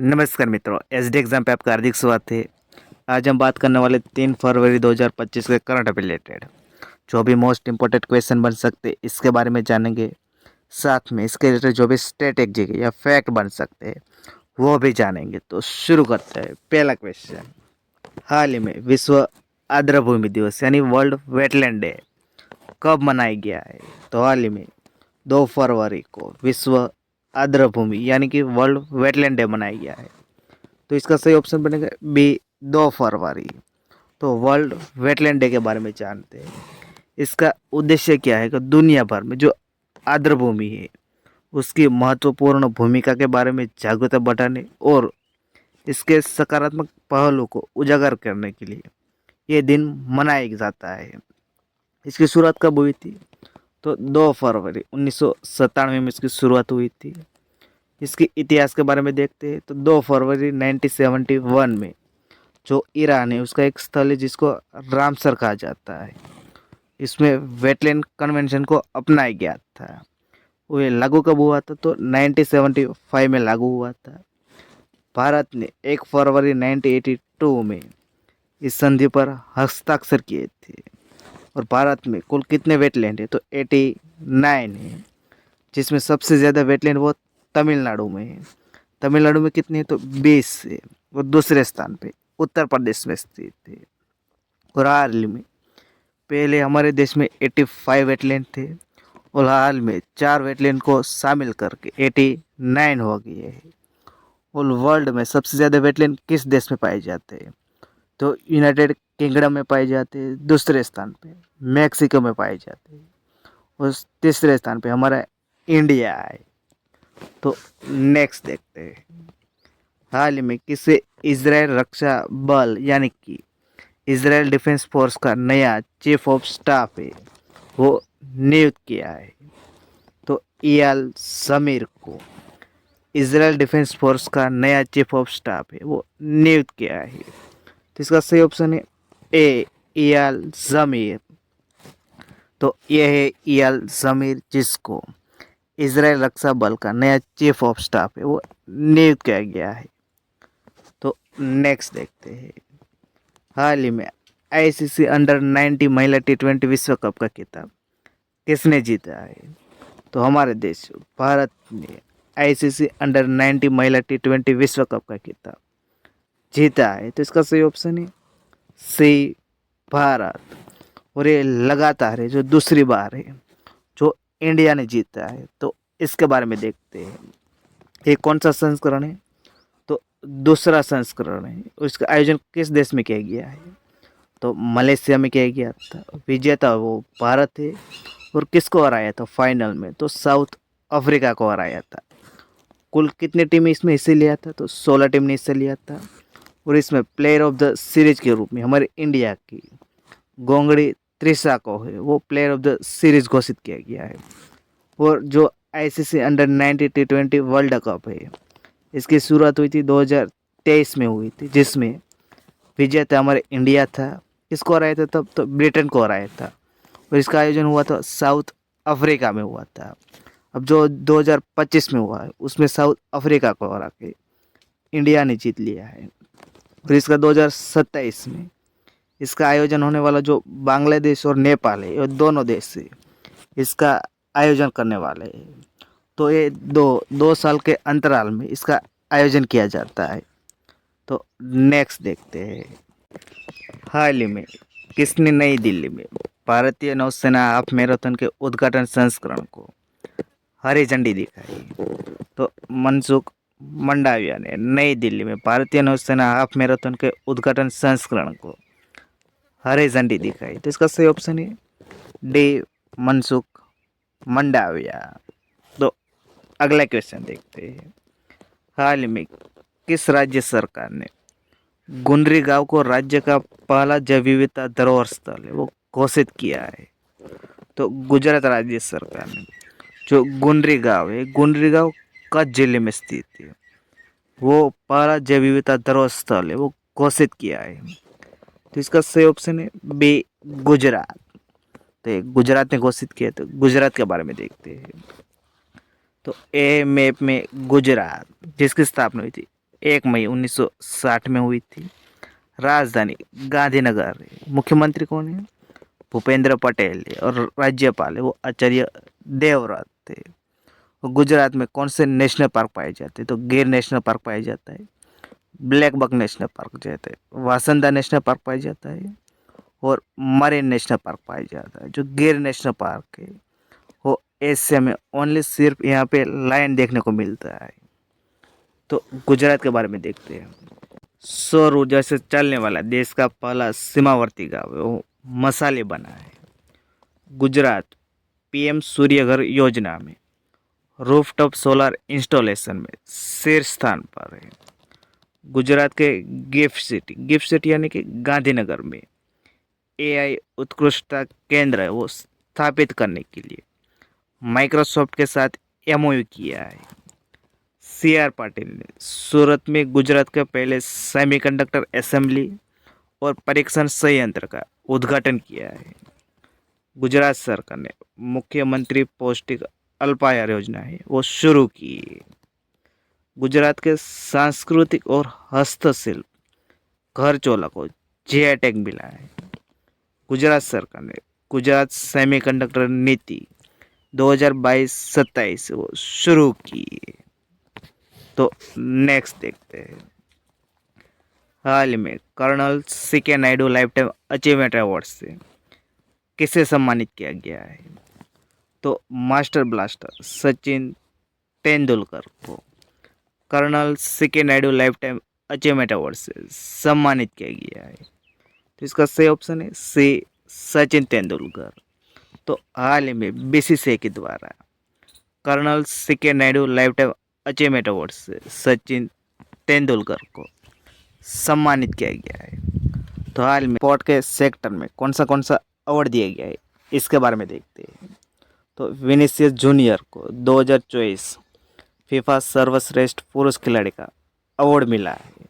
नमस्कार मित्रों, SD exam पे आपका हार्दिक स्वागत है। आज हम बात करने वाले 3 फरवरी 2025 के करंट अफेयर रिलेटेड जो भी मोस्ट इम्पोर्टेंट क्वेश्चन बन सकते हैं इसके बारे में जानेंगे। साथ में इसके रिलेटेड जो भी स्ट्रेटेजी या फैक्ट बन सकते हैं वो भी जानेंगे। तो शुरू करते हैं। पहला क्वेश्चन, हाल ही में विश्व आर्द्रभूमि दिवस यानी वर्ल्ड वेटलैंड डे कब मनाया गया है? तो हाल ही में 2 फरवरी को विश्व आर्द्रभूमि यानी कि वर्ल्ड वेटलैंड डे मनाया गया है। तो इसका सही ऑप्शन बनेगा बी, 2 फरवरी। तो वर्ल्ड वेटलैंड डे के बारे में जानते हैं। इसका उद्देश्य क्या है कि दुनिया भर में जो आर्द्रभूमि है उसकी महत्वपूर्ण भूमिका के बारे में जागरूकता बढ़ाने और इसके सकारात्मक पहलू को उजागर करने के लिए ये दिन मनाया जाता है। इसकी शुरुआत कब हुई थी? तो 2 फरवरी 1997 में इसकी शुरुआत हुई थी। इसके इतिहास के बारे में देखते हैं तो 2 फरवरी 1971 में जो ईरान है उसका एक स्थल है जिसको रामसर कहा जाता है, इसमें वेटलैंड कन्वेंशन को अपनाया गया था। वो ये लागू कब हुआ था? तो 1975 में लागू हुआ था। भारत ने 1 फरवरी 1982 में इस संधि पर हस्ताक्षर किए थे। और भारत में कुल कितने वेटलैंड है? तो 89 है, जिसमें सबसे ज़्यादा वेटलैंड वो तमिलनाडु में है। तमिलनाडु में कितनी है? तो 20 है। वो दूसरे स्थान पे उत्तर प्रदेश में स्थित है। और हाल में पहले हमारे देश में 85 वेटलैंड थे और हाल में 4 वेटलैंड को शामिल करके 89 हो गए हैं। और वर्ल्ड में सबसे ज़्यादा वेटलैंड किस देश में पाए जाते हैं? तो यूनाइटेड किंगडम में पाए जाते हैं। दूसरे स्थान पे मैक्सिको में पाए जाते हैं। और तीसरे स्थान पे हमारा इंडिया है। तो नेक्स्ट देखते हैं। हाल ही में किसे इजराइल रक्षा बल यानी कि इजराइल डिफेंस फोर्स का नया चीफ ऑफ स्टाफ है वो नियुक्त किया है? तो इयाल समीर को इजराइल डिफेंस फोर्स का नया चीफ ऑफ स्टाफ है वो नियुक्त किया है। तो इसका सही ऑप्शन है ए, इयाल जमीर। तो यह है इयाल जमीर जिसको इजराइल रक्षा बल का नया चीफ ऑफ स्टाफ है वो नियुक्त किया गया है। तो नेक्स्ट देखते हैं। हाल ही में आईसीसी अंडर 90 महिला T20 विश्व कप का खिताब किसने जीता है? तो हमारे देश भारत ने आईसीसी अंडर 90 महिला T20 विश्व कप का खिताब जीता है। तो इसका सही ऑप्शन है सी, भारत। और ये लगातार है जो दूसरी बार है जो इंडिया ने जीता है। तो इसके बारे में देखते हैं। ये कौन सा संस्करण है? तो दूसरा संस्करण है। उसका आयोजन किस देश में किया गया है? तो मलेशिया में किया गया था। विजेता वो भारत है। और किसको हराया था फाइनल में? तो साउथ अफ्रीका को हराया था। कुल कितनी टीम इसमें हिस्से लिया था? तो 16 टीम ने हिस्सा लिया था। और इसमें प्लेयर ऑफ द सीरीज के रूप में हमारे इंडिया की गोंगड़ी त्रिशा को है वो प्लेयर ऑफ द सीरीज घोषित किया गया है। और जो ICC under 90 T20 world cup है इसकी शुरुआत हुई थी 2023 में हुई थी, जिसमें विजेता हमारे इंडिया था। किसको हराया था तब? तो ब्रिटेन को हराया था। और इसका आयोजन हुआ था साउथ अफ्रीका में हुआ था। अब जो 2025 में हुआ है उसमें साउथ अफ्रीका को हरा के इंडिया ने जीत लिया है। और इसका 2027 में इसका आयोजन होने वाला जो बांग्लादेश और नेपाल है ये दोनों देश से इसका आयोजन करने वाले हैं। तो ये दो साल के अंतराल में इसका आयोजन किया जाता है। तो नेक्स्ट देखते हैं। हाल ही में किसने नई दिल्ली में भारतीय नौसेना हाफ मैराथन के उद्घाटन संस्करण को हरी झंडी दिखाई? तो मनसुख मंडाविया ने नई दिल्ली में भारतीय नौसेना हाफ मैराथन के उद्घाटन संस्करण को हरी झंडी दिखाई। तो इसका सही ऑप्शन है डी, मनसुख मंडाविया। तो अगला क्वेश्चन देखते हैं। हाल ही में किस राज्य सरकार ने गुंडरी गांव को राज्य का पहला जैव विविधता धरोहर स्थल है वो घोषित किया है? तो गुजरात राज्य सरकार ने जो गुंडरी गांव है, गुंडरी गांव कच्छ जिले में स्थित है, वो पहला जैव विविधता धरोहर स्थल है वो घोषित किया है। तो इसका सही ऑप्शन है बी, गुजरात। तो ये गुजरात ने घोषित किया। तो गुजरात के बारे में देखते हैं। तो ए मैप में गुजरात जिसकी स्थापना हुई थी 1 मई 1960 में हुई थी। राजधानी गांधीनगर है। मुख्यमंत्री कौन है? भूपेंद्र पटेल है। और राज्यपाल है वो आचार्य देवव्रत थे। और गुजरात में कौन से नेशनल पार्क पाए जाते हैं? तो गिर नेशनल पार्क पाया जाता है, ब्लैक बक नेशनल पार्क जाता है, वासंदा नेशनल पार्क पाया जाता है और मरीन नेशनल पार्क पाया जाता है। जो गिर नेशनल पार्क है वो एशिया में ओनली सिर्फ यहाँ पे लायन देखने को मिलता है। तो गुजरात के बारे में देखते हैं। सौर ऊर्जा से चलने वाला देश का पहला सीमावर्ती गांव है वो मसाले बना है। गुजरात पीएम सूर्य घर योजना में रूफटॉप सोलर इंस्टॉलेशन में शीर्ष स्थान पर है। गुजरात के गिफ्ट सिटी यानी कि गांधीनगर में एआई उत्कृष्टता केंद्र है वो स्थापित करने के लिए माइक्रोसॉफ्ट के साथ एमओयू किया है। सीआर पाटिल ने सूरत में गुजरात के पहले सेमीकंडक्टर असेंबली और परीक्षण संयंत्र का उद्घाटन किया है। गुजरात सरकार ने मुख्यमंत्री पौष्टिक अल्पाहार योजना है वो शुरू की है। गुजरात के सांस्कृतिक और हस्तशिल्प घर चोला को जीआई टैग मिला है। गुजरात सरकार ने गुजरात सेमीकंडक्टर नीति 2022-27 वो शुरू की है। तो नेक्स्ट देखते हैं। हाल ही में colonel CK Naidu lifetime achievement award से किसे सम्मानित किया गया है? तो मास्टर ब्लास्टर सचिन तेंदुलकर को colonel CK Naidu lifetime achievement award से सम्मानित किया गया है। तो इसका सही ऑप्शन है सी, सचिन तेंदुलकर। तो हाल ही में बीसीसीआई के द्वारा colonel CK Naidu lifetime achievement award से सचिन तेंदुलकर को सम्मानित किया गया है। तो हाल में स्पोर्ट के सेक्टर में कौन सा अवार्ड दिया गया है इसके बारे में देखते हैं। तो विनीसियस जूनियर को 2024 फीफा सर्वश्रेष्ठ पुरुष खिलाड़ी का अवार्ड मिला है।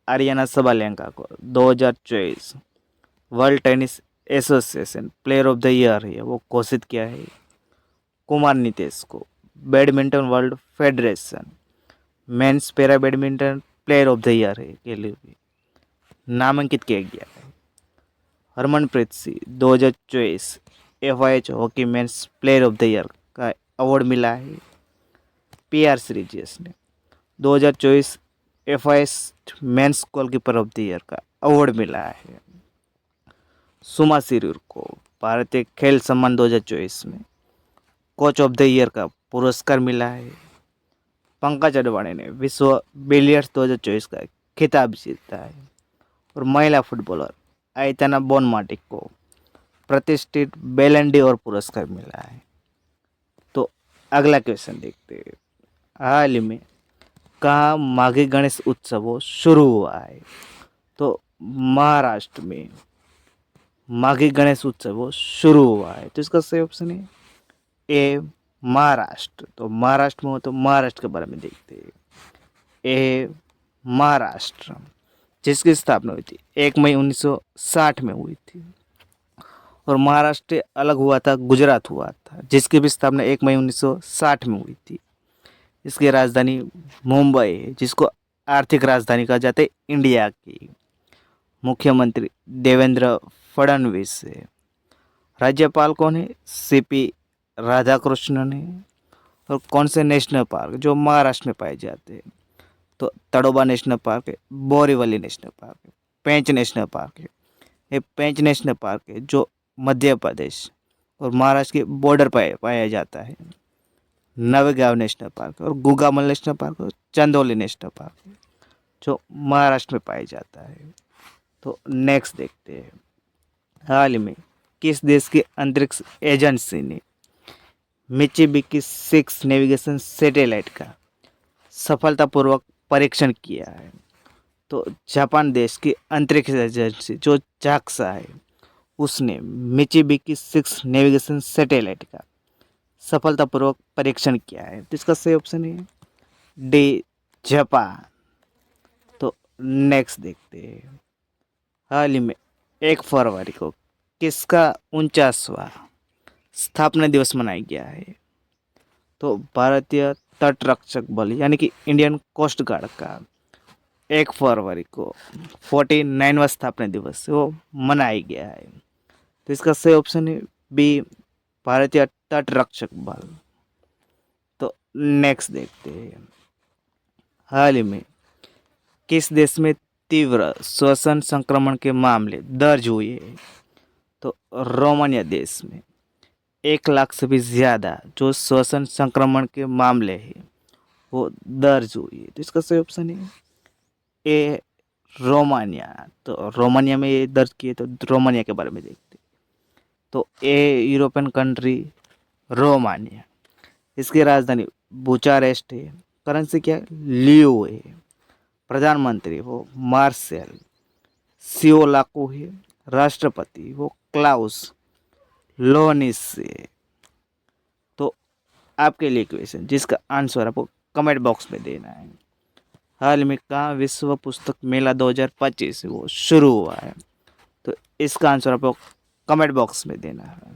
आर्याना सबालेंका को 2024 world tennis association player of the year है वो घोषित किया है। कुमार नितेश को badminton world federation men's para badminton player of the year है के लिए भी नामांकित किया गया है। Harmanpreet Singh 2024 FIH hockey men's player of the year का अवार्ड मिला है। PR सीरीज ने 2024 FIH men's goalkeeper of the year का अवार्ड मिला है। सुमा सिरूर को भारतीय खेल सम्मान 2024 में कोच ऑफ द ईयर का पुरस्कार मिला है। पंकज अडवाणी ने विश्व बिलियर्ड्स 2024 का खिताब जीता है। और महिला फुटबॉलर आयतना बोनमाटी को प्रतिष्ठित बेलन डी'ओर पुरस्कार मिला है। तो अगला क्वेश्चन देखते हैं। हाल ही में कहाँ माघी गणेश उत्सव शुरू हुआ है? तो महाराष्ट्र में माघी गणेश उत्सव शुरू हुआ है। तो इसका सही ऑप्शन है ए, महाराष्ट्र। तो महाराष्ट्र में हो तो महाराष्ट्र के बारे में देखते हैं। ए, महाराष्ट्र जिसकी स्थापना हुई थी 1 मई 1960 में हुई थी। और महाराष्ट्र अलग हुआ था, गुजरात हुआ था, जिसकी भी स्थापना 1 मई 1960 में हुई थी। इसकी राजधानी मुंबई है, जिसको आर्थिक राजधानी कहा जाता है इंडिया की। मुख्यमंत्री देवेंद्र फडणवीस है। राज्यपाल कौन है? CP राधाकृष्णन है। और कौन से नेशनल पार्क जो महाराष्ट्र में पाए जाते हैं? तो तड़ोबा नेशनल पार्क है, बोरीवली नेशनल पार्क है, पेंच नेशनल पार्क है। ये पेंच नेशनल पार्क है जो मध्य प्रदेश और महाराष्ट्र के बॉर्डर पर पाया जाता है। नवेगांव नेशनल पार्क और गुगामल नेशनल पार्क और चंदौली नेशनल पार्क है जो महाराष्ट्र में पाया जाता है। तो नेक्स्ट देखते हैं। हाल ही में किस देश की अंतरिक्ष एजेंसी ने मित्सुबिशी 6 नेविगेशन सैटेलाइट का सफलतापूर्वक परीक्षण किया है? तो जापान देश की अंतरिक्ष एजेंसी जो जाक्सा है उसने मित्सुबिशी 6 नेविगेशन सैटेलाइट का सफलतापूर्वक परीक्षण किया है। तो इसका सही ऑप्शन है डी, जापान। तो नेक्स्ट देखते हैं। हाल ही में 1 फरवरी को किसका 49वां स्थापना दिवस मनाया गया है? तो भारतीय तटरक्षक बल यानी कि इंडियन कोस्ट गार्ड का 1 फरवरी को 49वां स्थापना दिवस वो मनाया गया है। तो इसका सही ऑप्शन है बी, भारतीय तट रक्षक बल। तो नेक्स्ट देखते हैं, हाल ही में किस देश में तीव्र श्वसन संक्रमण के मामले दर्ज हुए हैं? तो रोमानिया देश में 1 लाख से भी ज़्यादा जो श्वसन संक्रमण के मामले हैं वो दर्ज हुए हैं। तो इसका सही ऑप्शन है ए, रोमानिया। तो रोमानिया में ये दर्ज किए, तो रोमानिया के बारे में देखते हैं। तो ए, यूरोपियन कंट्री रोमानिया, इसकी राजधानी बुचारेस्ट है, करेंसी क्या है, लियो है, प्रधानमंत्री वो मार्सेल सिओलाको है, राष्ट्रपति वो क्लाउस लोनिस है। तो आपके लिए क्वेश्चन जिसका आंसर आपको कमेंट बॉक्स में देना है, हाल में कहाँ विश्व पुस्तक मेला 2025 वो शुरू हुआ है? तो इसका आंसर आपको कमेंट बॉक्स में देना है,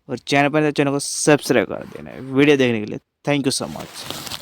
और चैनल पर चैनल को सब्सक्राइब कर देना है। वीडियो देखने के लिए थैंक यू सो मच।